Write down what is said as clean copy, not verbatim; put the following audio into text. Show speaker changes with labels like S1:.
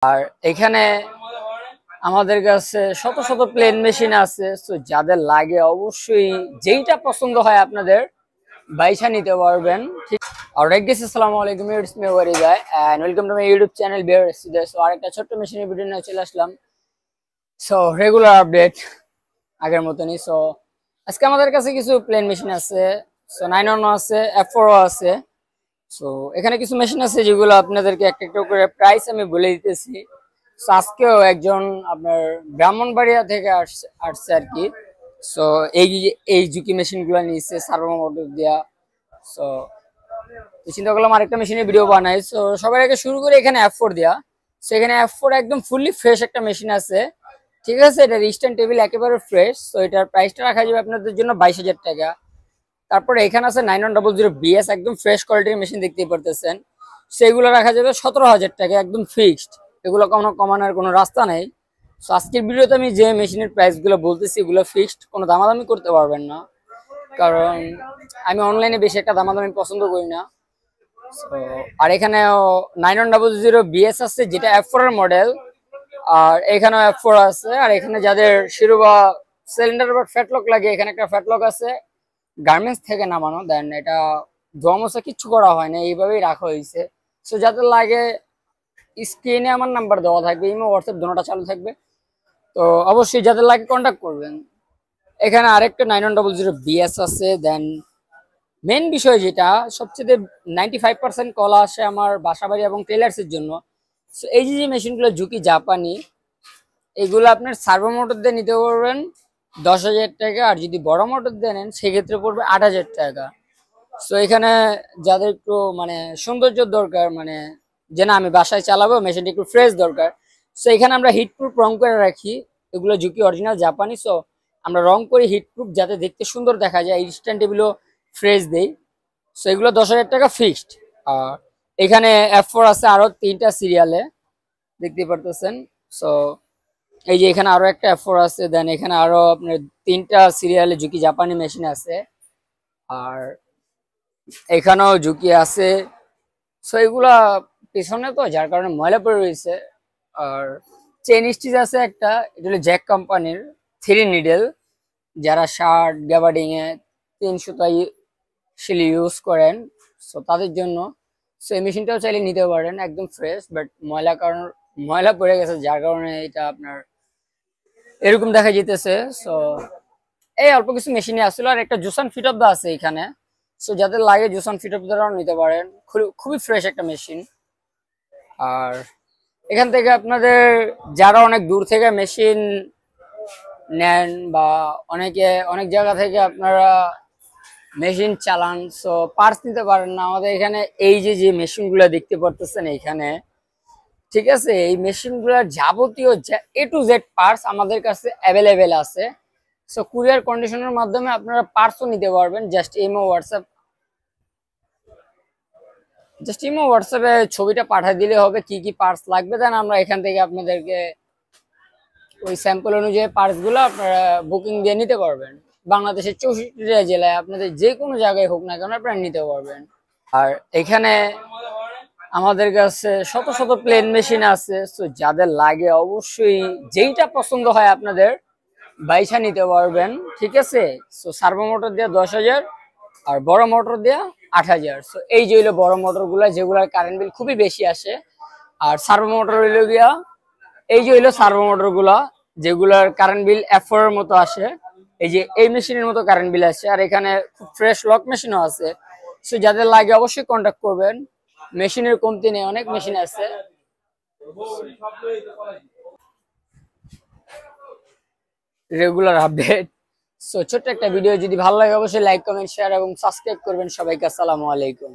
S1: আর এখানে আমাদের কাছে শত শত প্লেন মেশিন আছে, তো যাদের লাগে অবশ্যই যেইটা পছন্দ হয় আপনাদের বাইসা নিতে পারবেন। ঠিক। অলরাইট গাইস, আসসালামু আলাইকুম, it's me Warida and welcome to my YouTube channel বিয়ার এসিডে। সো আরেকটা ছোট্ট মেশিনের ভিডিও নিয়ে চলে আসলাম। সো রেগুলার আপডেট আগের মতনই। সো আজকে আমাদের কাছে কিছু প্লেন মেশিন আছে। সো 911 আছে, F4 আছে। সো এখানে কিছু মেশিন আছে যেগুলো আপনাদেরকে একটা একটা করে প্রাইস আমি বলে দিতেছি। সো আজকেও একজন আপনার ব্রাহ্মণবাড়িয়া থেকে আসছে আর কি। সো এই এই ঝুঁকি মেশিন গুলা নিয়েছে সার্ভো মোটর দিয়া। সো চিন্তা করলাম আরেকটা মেশিনের ভিডিও বানাই। সো সবার আগে শুরু করে এখানে F4 দিয়া। সো এখানে F4 একদম ফুললি ফ্রেশ একটা মেশিন আছে, ঠিক আছে। এটা রিস্ট্যান্ড টেবিল একেবারে ফ্রেশ। সো এটার প্রাইসটা রাখা যাবে আপনাদের জন্য 22,000 টাকা। তারপরে এখানে আছে 9100 BS, একদম ফ্রেশ কোয়ালিটির মেশিন দেখতেই পারতেছেন। সেগুলো রাখা যাবে 17,000 টাকা, একদম ফিক্সড। এগুলো কোনো কমানোর কোনো রাস্তা নেই। সো আজকের ভিডিওতে আমি যে মেশিনের প্রাইস গুলো বলতেছি এগুলো ফিক্সড, কোনো দামাদামি করতে পারবেন না, কারণ আমি অনলাইনে বেশি একটা দামাদামি পছন্দ করি না। আর এখানে 9100 BS আছে, যেটা F4 এর মডেল। আর এখানেও F4 আছে। আর এখানে যাদের শিরোবা সিলিন্ডার বা ফ্যাটলক লাগে, এখানে একটা ফ্যাটলক আছে গার্মেন্টস থেকে নামানো। দেন এটা ধোয়ামোছা কিচ্ছু করা হয় না, এইভাবেই রাখা হয়েছে। সো যাদের লাগে স্ক্রিনে আমার নাম্বার দেওয়া থাকবে, ইমো হোয়াটসঅ্যাপ দুটোটা চালু থাকবে। তো অবশ্যই যাদের লাগে কন্ট্যাক্ট করবেন। এখানে আরেকটা 9100 BS আছে। দেন মেন বিষয় যেটা সবচেয়ে 95% কল আসে আমার বাসাবাড়ি এবং টেলার্সের জন্য। সো এই যে মেশিনগুলো ঝুঁকি জাপানি, এগুলো আপনার সার্ভো মোটর দিয়ে নিতে পারবেন 10,000 টাকা। আর যদি বড় মোটর দিয়ে নেন সেক্ষেত্রে পড়বে 8,000 টাকা। সো এখানে যাদের একটু মানে সৌন্দর্য দরকার, মানে যে না আমি বাসায় চালাবো, মেশিনটা একটু ফ্রেশ দরকার, সো এখানে আমরা হিটপ্রুফ রং করে রাখি। এগুলো ঝুঁকি অরিজিনাল জাপানি। সো আমরা রং করি হিটপ্রুফ, যাতে দেখতে সুন্দর দেখা যায়। ইনস্ট্যান্ট এগুলো ফ্রেশ দেই। সো এগুলো 10,000 টাকা ফিক্সড। আর এখানে F4 আছে আরো 3টা সিরিয়ালে, দেখতে পারতেছেন। সো এই যে এখানে আরো একটা F4 আছে। দেন এখানে আরো আপনার 3টা সিরিয়ালে ঝুঁকি জাপানি মেশিন আছে। আর এখানেও ঝুঁকি আছে। সো এগুলা পিছনে তো যার কারণে ময়লা পড়ে রয়েছে। আর চেন স্টিচ আছে একটা, এটা হলো জ্যাক কোম্পানির 3 নিডেল। যারা শার্ট গ্যাবার্ডিং এ 3 সুতা শিলি ইউজ করেন, সো তাদের জন্য। সো এই মেশিনটাও চাইলে নিতে পারেন, একদম ফ্রেশ। বাট ময়লা পড়ে গেছে, যার কারণে এটা আপনার এরকম দেখা যেতেছে। সো এই অল্প কিছু মেশিনে আসছিল। আর একটা জুসান ফিট অফ দা আছে এখানে। সো যাদের লাগে জুসান ফিট অফ দাও নিতে পারেন, খুবই ফ্রেশ একটা মেশিন। আর এখান থেকে আপনাদের যারা অনেক দূর থেকে মেশিন নেন বা অনেক জায়গা থেকে আপনারা মেশিন চালান, সো পার্টস নিতে পারেন না আমাদের এখানে। এই যে মেশিন গুলো দেখতে পারতেছেন এখানে, ঠিক আছে, এই মেশিন গুলার যাবতীয় A to Z পার্টস আমাদের কাছে অ্যাভেলেবেল আছে। সো কুরিয়ার কন্ডিশনের মাধ্যমে আপনারা পার্টসও নিতে পারবেন। জাস্ট ইমো হোয়াটসঅ্যাপে ছবিটা পাঠিয়ে দিলে হবে কি কি পার্টস লাগবে। দেন আমরা এখান থেকে আপনাদেরকে ওই স্যাম্পল অনুযায়ী পার্টস গুলো আপনারা বুকিং দিয়ে নিতে পারবেন। বাংলাদেশের 64টা জেলায় আপনাদের যে কোনো জায়গায় হোক না কেন আপনারা নিতে পারবেন। আর এখানে আমাদের কাছে শত শত প্লেন মেশিন আছে। তো যাদের লাগে অবশ্যই যেইটা পছন্দ হয় আপনাদের বাইসা নিতে পারবেন, ঠিক আছে। সো সার্ভো মোটর দিয়ে 10,000 আর বড় মোটর দিয়ে 8,000। সো এই যে হইলো বড় মোটর গুলা, যেগুলার কারেন্ট বিল খুবই বেশি আসে। আর সার্ভো মোটর হইলো গিয়া এই যে হইলো সার্ভো মোটর গুলা, যেগুলার কারেন্ট বিল F4 এর মতো আসে। এই যে এই মেশিনের মতো কারেন্ট বিল আসে। আর এখানে খুব ফ্রেশ লক মেশিনও আছে। সো যাদের লাগে অবশ্যই কন্ট্যাক্ট করবেন। মেশিনের কমতি নেই, অনেক মেশিন আছে। Regular update. সো ছোট্ট একটা ভিডিও, যদি ভালো লাগে অবশ্যই লাইক কমেন্ট শেয়ার এবং সাবস্ক্রাইব করবেন। সবাইকে আসসালামু আলাইকুম।